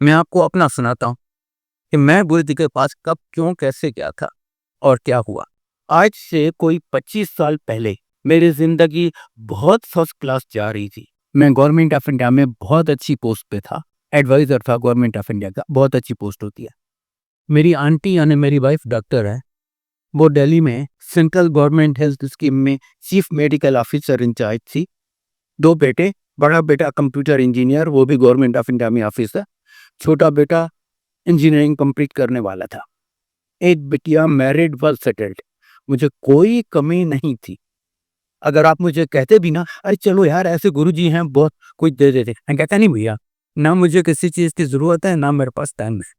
मैं आपको अपना सुनाता हूँ कि मैं गुरुजी के पास कब, क्यों, कैसे गया था और क्या हुआ। आज से कोई 25 साल पहले मेरी ज़िंदगी बहुत फर्स्ट क्लास जा रही थी। मैं गवर्नमेंट ऑफ इंडिया में बहुत अच्छी पोस्ट पे था, एडवाइज़र था गवर्नमेंट ऑफ इंडिया का, बहुत अच्छी पोस्ट होती है। मेरी आंटी यानी मेरी वाइफ़ डॉक्टर है, वो दिल्ली में सेंट्रल गवर्नमेंट हेल्थ स्कीम में चीफ मेडिकल ऑफिसर इंचार्ज थी। 2 बेटे, बड़ा बेटा कंप्यूटर इंजीनियर, वो भी गवर्नमेंट ऑफ इंडिया में ऑफिसर, छोटा बेटा इंजीनियरिंग कंप्लीट करने वाला था। एक बिटिया मैरिड, वेल सेटल्ड। मुझे कोई कमी नहीं थी। अगर आप मुझे कहते भी ना, अरे चलो यार ऐसे गुरुजी हैं बहुत कुछ दे देते, मैं कहता नहीं भैया, ना मुझे किसी चीज़ की ज़रूरत है, ना मेरे पास टाइम है।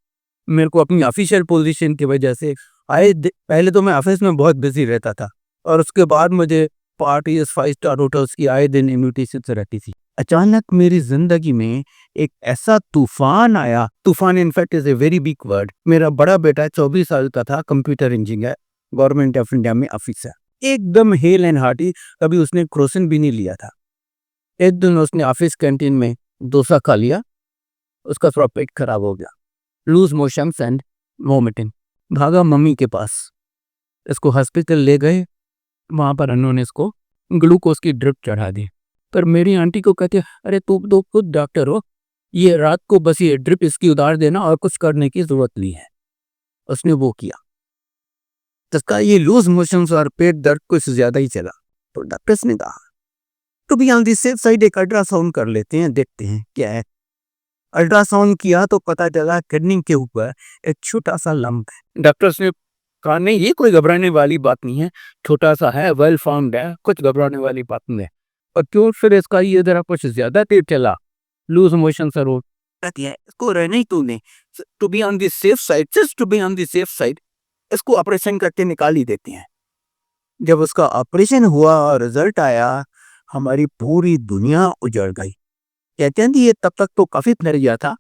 मेरे को अपनी ऑफिशियल पोजीशन की वजह से पहले तो मैं ऑफिस में बहुत बिजी रहता था और उसके बाद मुझे पार्टीज, 5 स्टार होटल्स की आए दिन इन्विटेशन रहती थी। अचानक मेरी जिंदगी में एक ऐसा तूफान आया। तूफान in fact is a very big word. मेरा बड़ा बेटा 24 साल का था, computer engineer, government of India में ऑफिसर, एकदम हेल एंड हार्टी। कभी उसने क्रोसिन भी नहीं लिया था। एक दिन उसने ऑफिस कैंटीन में डोसा खा लिया, उसका थोड़ा पेट खराब हो गया, लूज मोशंस एंड वोमिटिंग। भागा मम्मी के पास, इसको हॉस्पिटल ले गए। वहाँ पर उन्होंने इसको ग्लूकोज की ड्रिप चढ़ा दी। पर मेरी आंटी को कहते, अरे तू तो खुद डॉक्टर हो, ये रात को बस ये ड्रिप इसकी उतार देना और कुछ करने की जरूरत नहीं है। उसने वो किया, जिसका ये लूज मोशंस और पेट दर्द कुछ ज्यादा ही चला। तो डॉक्टर्स ने कहा, तो भी ऑन दी सेफ साइड एक अल्ट्रासाउंड कर लेते हैं, देखते हैं क्या है। अल्ट्रासाउंड किया तो पता चला किडनी के ऊपर एक छोटा सा लंप है। डॉक्टर्स ने कहा, नहीं ये कोई घबराने वाली बात नहीं है, छोटा सा है, वेल फाउंड है, कुछ घबराने वाली बात नहीं है। और क्यों फिर इसका ये जरा कुछ ज्यादा तेज चला, लूज मोशन सर हो कहती है, इसको रहने ही तूने, to be on the safe side, just to be on the safe side, इसको ऑपरेशन करके निकाल ही देते हैं। जब उसका ऑपरेशन हुआ और रिजल्ट आया, हमारी पूरी दुनिया उजड़ गई। कहते हैं कि ये तब तक तो काफी फैल गया था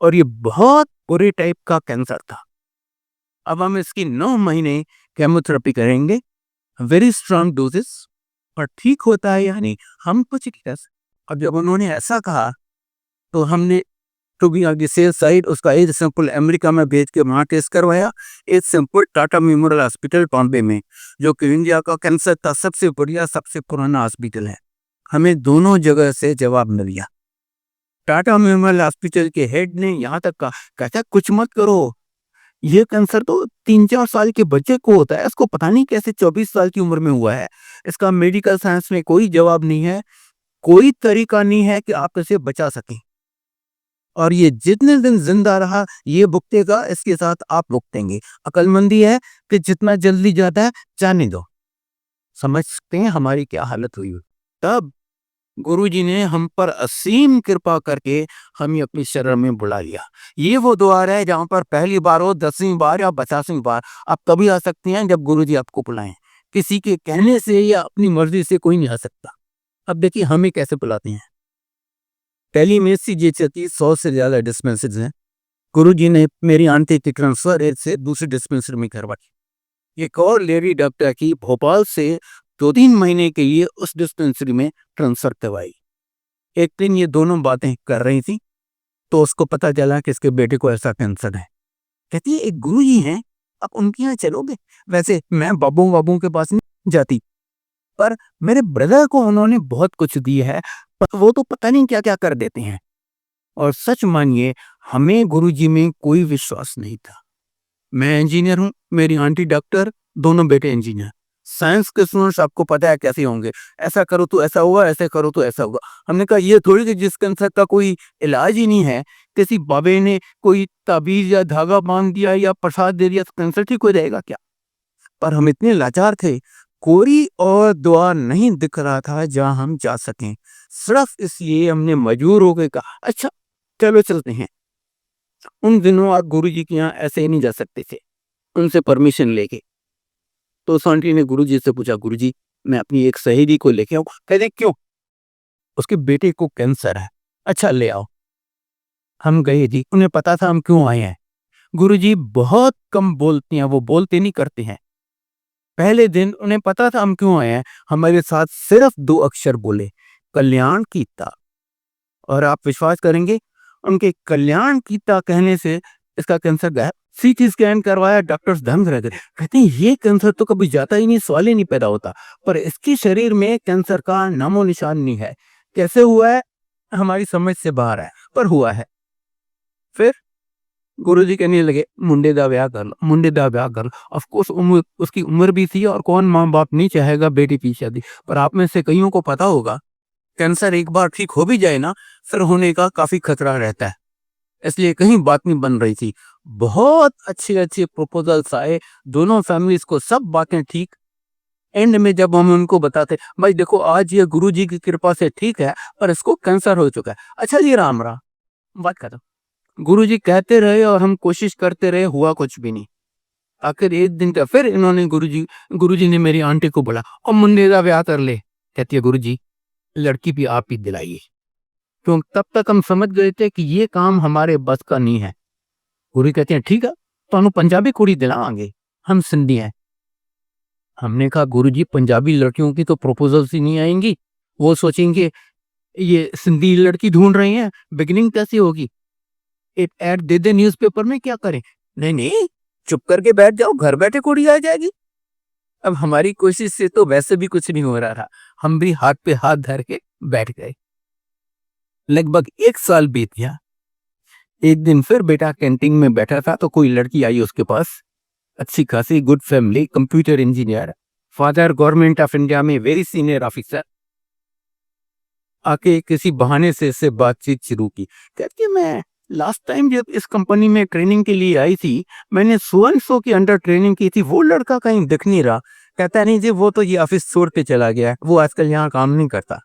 और ये बहुत बुरे टाइप का कैंसर था। अब हम इसकी 9 महीने केमोथेरेपी करेंगे, वेरी स्ट्रांग डोजेस, पर ठीक होता है या नहीं हम कुछ नहीं कह सकते। अब जब उन्होंने ऐसा कहा तो हमने to be on the safe side उसका एक सैंपल अमेरिका में भेज के वहाँ टेस्ट करवाया, एक sample Tata memorial hospital Bombay में, जो कि इंडिया का कैंसर का सबसे बढ़िया, सबसे पुराना हॉस्पिटल है। हमें दोनों जगह से जवाब मिल गया। टाटा मेमोरियल हॉस्पिटल के हेड ने यहाँ तक कहा, कहता कुछ मत करो, ये कैंसर तो 3-4 साल के बच्चे को होता है, इसको पता नहीं कैसे 24 साल की उम्र में हुआ है। इसका मेडिकल साइंस में कोई जवाब नहीं है, कोई तरीका नहीं है कि आप इसे बचा सकें। और ये जितने दिन जिंदा रहा ये भुगतेगा, इसके साथ आप भुगतेंगे। अक्लमंदी है कि जितना जल्दी जाता है जाने दो। समझ सकते हैं हमारी क्या हालत हुई। तब गुरुजी ने हम पर असीम कृपा करके हमें अपनी शरण में बुला लिया। ये वो द्वार है जहाँ पर पहली बार हो, 10वीं बार या 50वीं बार आप कभी आ सकते हैं जब गुरुजी आपको बुलाएं। किसी के कहने से या अपनी मर्जी से कोई नहीं आ सकता। अब देखिए हमें कैसे बुलाते हैं। पहली में सीजीएचएस की 100 से ज्यादा डिस्पेंसरीज हैं। गुरुजी ने मेरी आंटी की ट्रांसफर एक से दूसरी डिस्पेंसरी में करवाई। एक और लेडी डॉक्टर की भोपाल से 2-3 महीने के लिए उस डिस्पेंसरी में ट्रांसफर करवाई। एक दिन ये दोनों बातें कर रही थी तो उसको पता चला कि इसके बेटे को ऐसा कैंसर है। कहती है, एक गुरु जी हैं, आप उनके यहाँ चलोगे? वैसे मैं बाबू के पास नहीं जाती, पर मेरे ब्रदर को उन्होंने बहुत कुछ दी है, पर वो तो पता नहीं क्या क्या कर देते हैं। और सच मानिए हमें गुरुजी में कोई विश्वास नहीं था। मैं इंजीनियर हूँ, मेरी आंटी डॉक्टर, दोनों बेटे इंजीनियर। साइंस के स्टूडेंट्स आपको पता है कैसे होंगे, ऐसा करो तो ऐसा हुआ, ऐसे करो तो ऐसा हुआ। हमने कहा ये थोड़ी कि जिस कैंसर का कोई इलाज ही नहीं है, किसी बाबे ने कोई ताबीज या धागा बांध दिया या प्रसाद दे दिया तो कैंसर ठीक हो जाएगा क्या। पर हम इतने लाचार थे, कोई और दुआ नहीं दिख रहा था जहां हम जा सकें। सिर्फ इसलिए हमने मजबूर होकर कहा, अच्छा चलो चलते हैं। उन दिनों आप गुरुजी के यहाँ ऐसे ही नहीं जा सकते थे, उनसे परमिशन लेके। तो उस आंटी ने गुरुजी से पूछा, गुरुजी मैं अपनी एक सहेली को लेके आऊं? कहते क्यों? उसके बेटे को कैंसर है। अच्छा ले आओ। हम गए जी, उन्हें पता था हम क्यों आए हैं। गुरुजी बहुत कम बोलते हैं, वो बोलते नहीं करते हैं। पहले दिन उन्हें पता था हम क्यों आए हैं, हमारे साथ सिर्फ 2 अक्षर बोले, कल्याण की ता। और आप विश्वास करेंगे, उनके कल्याण की कहने से इसका कैंसर गायब। सीटी स्कैन करवाया, डॉक्टर्स दंग रह गए। कहते हैं ये कैंसर तो कभी जाता ही नहीं, सवाल ही नहीं पैदा होता, पर इसके शरीर में कैंसर का नामो निशान नहीं है। कैसे हुआ है हमारी समझ से बाहर है, पर हुआ है। फिर गुरुजी कहने लगे मुंडे दा ब्याह कर लो, मुंडे दा ब्याह कर लो। ऑफ कोर्स उसकी उम्र भी थी और कौन माँ बाप नहीं चाहेगा बेटी की शादी। पर आप में से कईयों को पता होगा कैंसर एक बार ठीक हो भी जाए ना, फिर होने का काफी खतरा रहता है। इसलिए कहीं बात नहीं बन रही थी। बहुत अच्छे अच्छे प्रपोजल्स आए, दोनों फैमिलीज को सब बातें ठीक। एंड में जब हम उनको बताते भाई देखो आज ये गुरुजी की कृपा से ठीक है, पर इसको कैंसर हो चुका है। अच्छा जी राम राम, बात खत्म। गुरुजी कहते रहे और हम कोशिश करते रहे, हुआ कुछ भी नहीं। आखिर एक दिन का फिर इन्होंने गुरुजी ने मेरी आंटी को बोला और मुन्ने का ब्याह कर ले। कहती है गुरुजी लड़की भी आप ही दिलाइए, क्यों तब तक हम समझ गए थे कि ये काम हमारे बस का नहीं है। गुरु कहते हैं ठीक है तो हम पंजाबी कुड़ी दिलाएंगे, हम सिंधी हैं। हमने कहा गुरुजी पंजाबी लड़कियों की तो प्रपोजल्स ही नहीं आएंगी, वो सोचेंगे ये सिंधी लड़की ढूंढ रही हैं, बिगिनिंग कैसी होगी, एक ऐड दे दे न्यूज़पेपर में, क्या करें। नहीं नहीं, चुप करके बैठ जाओ, घर बैठे कुड़ी आ जाएगी। अब हमारी कोशिश से तो वैसे भी कुछ नहीं हो रहा था, हम भी हाथ पे हाथ धर के बैठ गए। लगभग 1 साल बीत गया। एक दिन फिर बेटा कैंटीन में बैठा था तो कोई लड़की आई उसके पास, अच्छी खासी good family, computer engineer, father government of India में वेरी सीनियर ऑफिसर। आके किसी बहाने से इससे बातचीत शुरू की। कहती है मैं लास्ट टाइम जब इस कंपनी में ट्रेनिंग के लिए आई थी, मैंने सो के अंडर ट्रेनिंग की थी, वो लड़का कहीं दिख नहीं रहा। कहता नहीं जी वो तो ये ऑफिस छोड़ के चला गया है, वो आजकल यहाँ काम नहीं करता।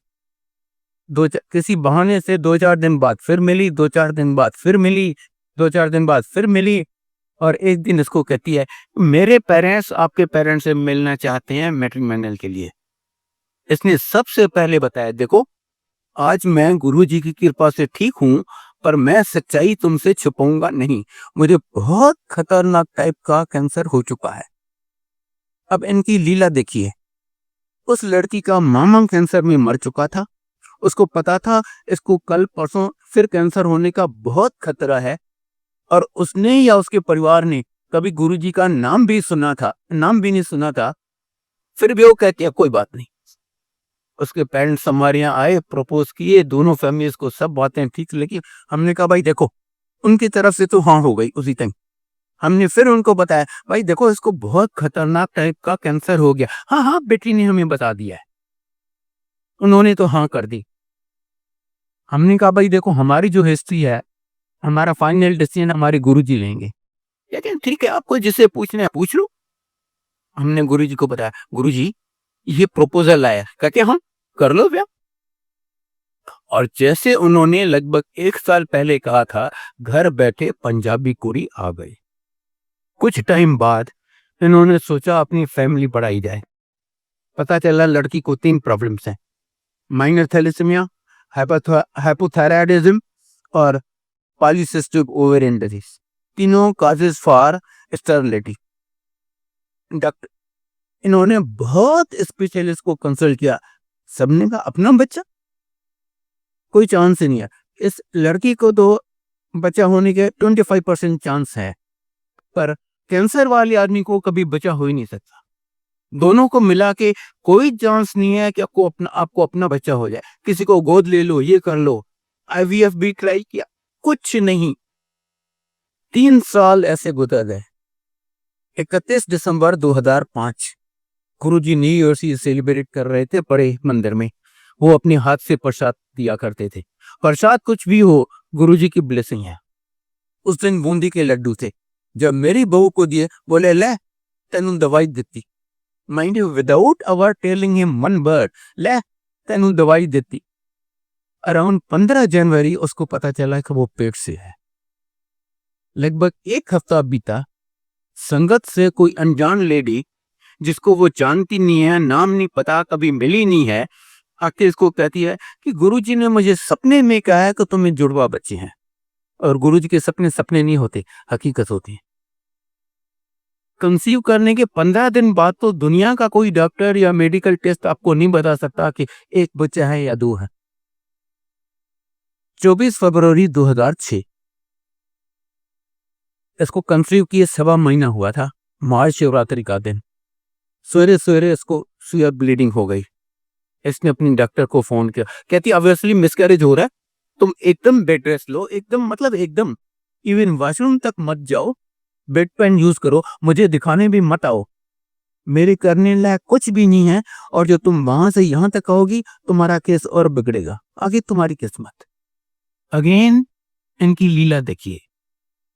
किसी बहाने से 2-4 दिन बाद फिर मिली, 2-4 दिन बाद फिर मिली, 2-4 दिन बाद फिर मिली। और एक दिन इसको कहती है मेरे पेरेंट्स आपके पेरेंट्स से मिलना चाहते हैं मैट्रिमोनियल के लिए। इसने सबसे पहले बताया देखो आज मैं गुरुजी की कृपा से ठीक हूँ, पर मैं सच्चाई तुमसे छुपाऊंगा नहीं, मुझे बहुत खतरनाक टाइप का कैंसर हो चुका है। अब इनकी लीला देखिए, उस लड़की का मामा कैंसर में मर चुका था, उसको पता था इसको कल परसों फिर कैंसर होने का बहुत खतरा है, और उसने या उसके परिवार ने कभी गुरुजी का नाम भी नहीं सुना था। फिर भी वो कहती है कोई बात नहीं। उसके पेरेंट्स हमारे यहाँ आए, प्रपोज किए, दोनों फैमिलीज को सब बातें ठीक लगी। हमने कहा भाई देखो, उनकी तरफ से तो हाँ हो गई उसी टाइम। हमने फिर उनको बताया भाई देखो इसको बहुत खतरनाक टाइप का कैंसर हो गया। हाँ हाँ बेटी ने हमें बता दिया है। उन्होंने तो हाँ कर दी। हमने कहा भाई देखो हमारी जो हिस्ट्री है, हमारा फाइनल डिसीजन हमारे गुरुजी लेंगे। कहते हैं ठीक है आपको जिससे पूछना है पूछ लो। हमने गुरुजी को बताया गुरुजी ये प्रपोजल आया, कहते हाँ कर लो भैया। और जैसे उन्होंने लगभग 1 साल पहले कहा था, घर बैठे पंजाबी कुड़ी आ गई। कुछ टाइम बाद इन्होंने सोचा अपनी फैमिली बढ़ाई जाए। पता चला लड़की को 3 प्रॉब्लम्स हैं, माइनर थैलेसीमिया, हाइपोथायराइडिज्म और पॉलीसिस्टिक ओवेरियन डिजीज, तीनों काजेस फॉर स्टेरिलिटी। डॉक्टर इन्होंने बहुत स्पेशलिस्ट को कंसल्ट किया, सबने कहा अपना बच्चा कोई चांस ही नहीं है। इस लड़की को तो बच्चा होने के 25% चांस है, पर कैंसर वाले आदमी को कभी बच्चा हो ही नहीं सकता। दोनों को मिला के कोई चांस नहीं है कि आपको अपना बच्चा हो जाए। किसी को गोद ले लो, ये कर लो, आईवीएफ भी ट्राई किया, कुछ नहीं। 3 साल ऐसे गुजर गए। 31 दिसंबर 2005 गुरुजी न्यू ईयर सी सेलिब्रेट कर रहे थे बड़े मंदिर में। वो अपने हाथ से प्रसाद दिया करते थे। प्रसाद कुछ भी हो, गुरुजी की ब्लेसिंग है। उस दिन बूंदी के लड्डू थे। जब मेरी बहू को दिए, बोले ले तेनू दवाई देती। Mind you, without our telling him one word, ले तेनू दवाई देती। अराउंड 15 जनवरी उसको पता चला कि वो पेट से है। लगभग 1 हफ्ता बीता। संगत से कोई अनजान लेडी जिसको वो जानती नहीं है, नाम नहीं पता, कभी मिली नहीं है, आके इसको कहती है कि गुरुजी ने मुझे सपने में कहा है कि तुम्हें जुड़वा बच्चे हैं। और गुरुजी के सपने सपने नहीं होते, हकीकत होती है। कंसीव करने के 15 दिन बाद तो दुनिया का कोई डॉक्टर या मेडिकल टेस्ट आपको नहीं बता सकता कि एक बच्चा है या 2 है। 24 फरवरी 2006 इसको कंसीव किए 1.25 महीना हुआ था। महाशिवरात्रि का दिन सवेरे सवेरे इसको सुई ब्लीडिंग हो गई। इसने अपनी डॉक्टर को फोन किया, कहती ऑब्वियसली मिसकैरेज हो रहा है, तुम एकदम बेड रेस्ट लो, एकदम मतलब एकदम, इवन वॉशरूम तक मत जाओ, बेड पेन यूज करो, मुझे दिखाने भी मत आओ, मेरे करने लायक कुछ भी नहीं है, और जो तुम वहां से यहां तक आओगी तुम्हारा केस और बिगड़ेगा, आगे तुम्हारी किस्मत। अगेन इनकी लीला देखिए,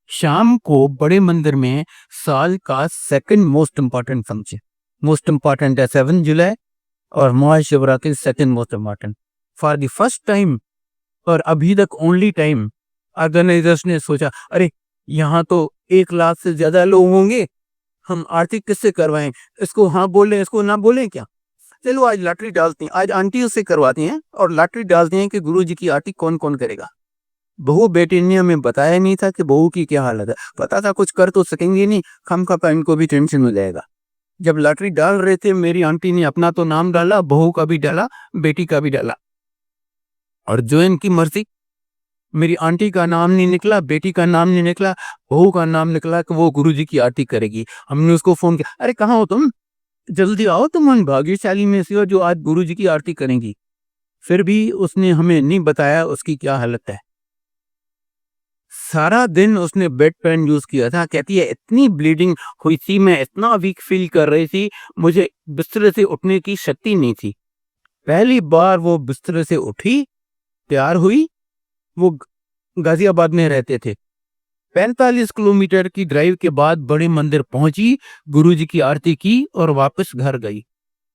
शाम को बड़े मंदिर में साल का second most important function, most important है 7 जुलाई और Mahashivratri second most important for the first time, और अभी तक ओनली टाइम ऑर्गेनाइजर्स ने सोचा अरे यहाँ तो 1 लाख से ज्यादा लोग होंगे, हम आरती किससे करवाएं, इसको हाँ बोले इसको ना बोले क्या, चलो आज लॉटरी डालते हैं, आज आंटी उससे करवाती हैं और लॉटरी डालते हैं कि गुरु जी की आरती कौन कौन करेगा। बहू बेटी ने हमें बताया नहीं था कि बहू की क्या हालत है, पता था कुछ कर तो सकेंगे नहीं, खामखा इनको भी टेंशन हो जाएगा। जब लॉटरी डाल रहे थे मेरी आंटी ने अपना तो नाम डाला, बहू का भी डाला, बेटी का भी डाला, और जो इनकी मर्जी, मेरी आंटी का नाम नहीं निकला, बेटी का नाम नहीं निकला, बहू का नाम निकला कि वो गुरुजी की आरती करेगी। हमने उसको फोन किया, अरे कहाँ हो तुम, जल्दी आओ, तुम उन भाग्यशाली में से हो जो आज गुरुजी की आरती करेंगी। फिर भी उसने हमें नहीं बताया उसकी क्या हालत है। सारा दिन उसने बेड पेन यूज किया था। कहती है इतनी ब्लीडिंग हुई थी, मैं इतना वीक फील कर रही थी, मुझे बिस्तर से उठने की शक्ति नहीं थी। पहली बार वो बिस्तर से उठी, तैयार हुई, वो गाजियाबाद में रहते थे, 45 किलोमीटर की ड्राइव के बाद बड़े मंदिर पहुंची, गुरुजी की आरती की और वापस घर गई।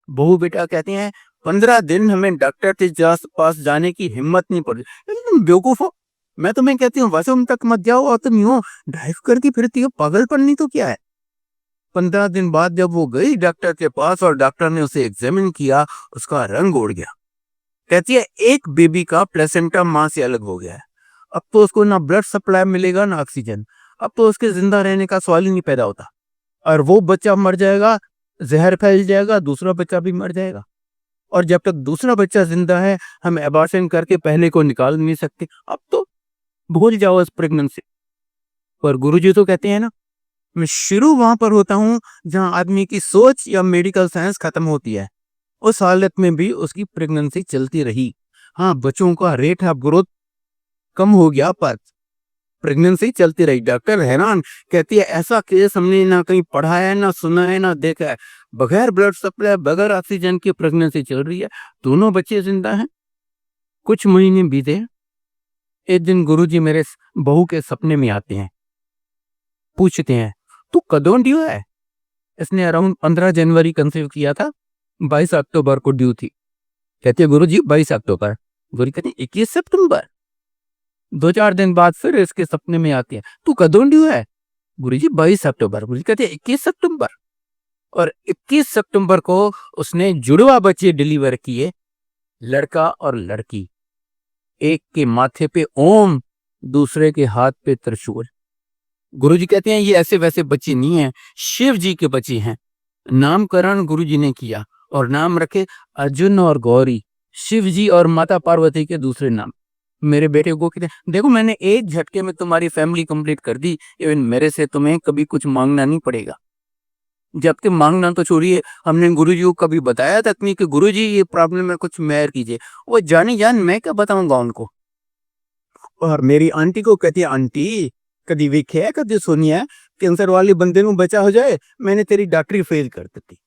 बहू बेटा कहते हैं 15 दिन हमें डॉक्टर के पास जाने की हिम्मत नहीं पड़ी। तुम बेवकूफ हो, मैं तुम्हें कहती हूँ वॉशरूम तक मत जाओ और तुम यूं ड्राइव करती फिरती हो, पागलपन नहीं तो क्या है। 15 दिन बाद जब वो गई डॉक्टर के पास और डॉक्टर ने उसे एग्जामिन किया, उसका रंग उड़ गया। कहती है एक बेबी का प्लेसेंटा मां से अलग हो गया है, अब तो उसको ना ब्लड सप्लाई मिलेगा ना ऑक्सीजन, अब तो उसके जिंदा रहने का सवाल ही नहीं पैदा होता, और वो बच्चा मर जाएगा, जहर फैल जाएगा, दूसरा बच्चा भी मर जाएगा, और जब तक दूसरा बच्चा जिंदा है हम एबॉर्शन करके पहले को निकाल नहीं सकते, अब तो भूल जाओ इस प्रेगनेंसी। पर गुरुजी तो कहते हैं ना, मैं शुरू वहां पर होता हूं जहां आदमी की सोच या मेडिकल साइंस खत्म होती है। उस हालत में भी उसकी प्रेगनेंसी चलती रही। हाँ, बच्चों का रेट ऑफ ग्रोथ कम हो गया पर प्रेगनेंसी चलती रही। डॉक्टर हैरान, कहती है ऐसा केस हमने ना कहीं पढ़ा है, ना सुना है, ना देखा है, बगैर ब्लड सप्लाई बगैर ऑक्सीजन की प्रेगनेंसी चल रही है, दोनों बच्चे जिंदा हैं। कुछ महीने बीते, एक दिन गुरुजी मेरे बहू के सपने में आते हैं, पूछते हैं तू कदों ड्यू है। इसने अराउंड 15 जनवरी कंसीव किया था, 22 अक्टूबर को ड्यू थी। कहती है गुरुजी 22 अक्टूबर, गुरु कहते हैं 21 सितंबर। 2-4 दिन बाद फिर इसके सपने में आती है, तू कदों ड्यू है, गुरुजी 22 अक्टूबर, गुरुजी कहते हैं 21 सितंबर। और 21 सितंबर को उसने जुड़वा बच्चे डिलीवर किए, लड़का और लड़की। एक के माथे पे ओम, दूसरे के हाथ पे त्रिशूल। गुरुजी कहते हैं ये ऐसे वैसे बच्चे नहीं हैं, शिव जी के बच्चे हैं। नामकरण गुरुजी ने किया और नाम रखे अर्जुन और गौरी, शिव जी और माता पार्वती के दूसरे नाम। मेरे बेटे को कहते हैं देखो मैंने एक झटके में तुम्हारी फैमिली कंप्लीट कर दी, इवन मेरे से तुम्हें कभी कुछ मांगना नहीं पड़ेगा। जबकि मांगना तो छोड़िए, हमने गुरुजी को कभी बताया तक नहीं कि गुरुजी ये प्रॉब्लम है कुछ मेहर कीजिए, वो जानी जान मैं क्या बताऊंगा उनको। और मेरी आंटी को कहती है आंटी कभी वेख्या कभी सुनिया कैंसर वाले बंदे ਨੂੰ बचा हो जाए, मैंने तेरी डॉक्टरी फेल कर दी।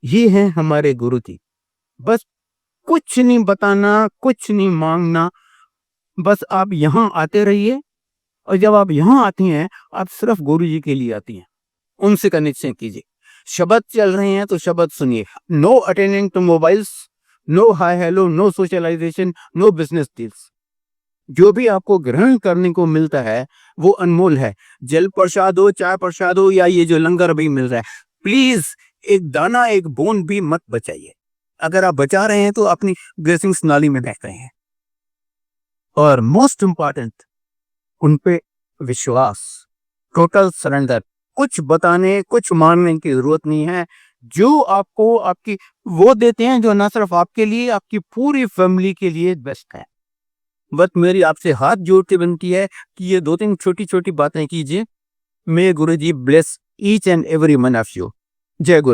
ये है हमारे गुरु जी, बस कुछ नहीं बताना, कुछ नहीं मांगना, बस आप यहाँ आते रहिए, और जब आप यहाँ आती हैं आप सिर्फ गुरु जी के लिए आती हैं, उनसे कनेक्शन कीजिए। शब्द चल रहे हैं तो शब्द सुनिए, no attending to mobiles, no hi hello, no socialization, no business deals. जो भी आपको ग्रहण करने को मिलता है वो अनमोल है, जल प्रसाद हो, चाय प्रसाद हो, या ये जो लंगर भी मिल रहा है, प्लीज एक दाना एक बूंद भी मत बचाइए। अगर आप बचा रहे हैं तो अपनी ब्लेसिंग्स नाली में बह रहे हैं। और मोस्ट इंपॉर्टेंट, उन पे विश्वास, टोटल सरेंडर। कुछ बताने कुछ मानने की जरूरत नहीं है, जो आपको आपकी वो देते हैं जो ना सिर्फ आपके लिए आपकी पूरी फैमिली के लिए बेस्ट है। बस मेरी आपसे हाथ जोड़ के विनती है कि ये 2-3 छोटी-छोटी बातें कीजिए। May Guru ji bless each and every one of you. जय गुरु।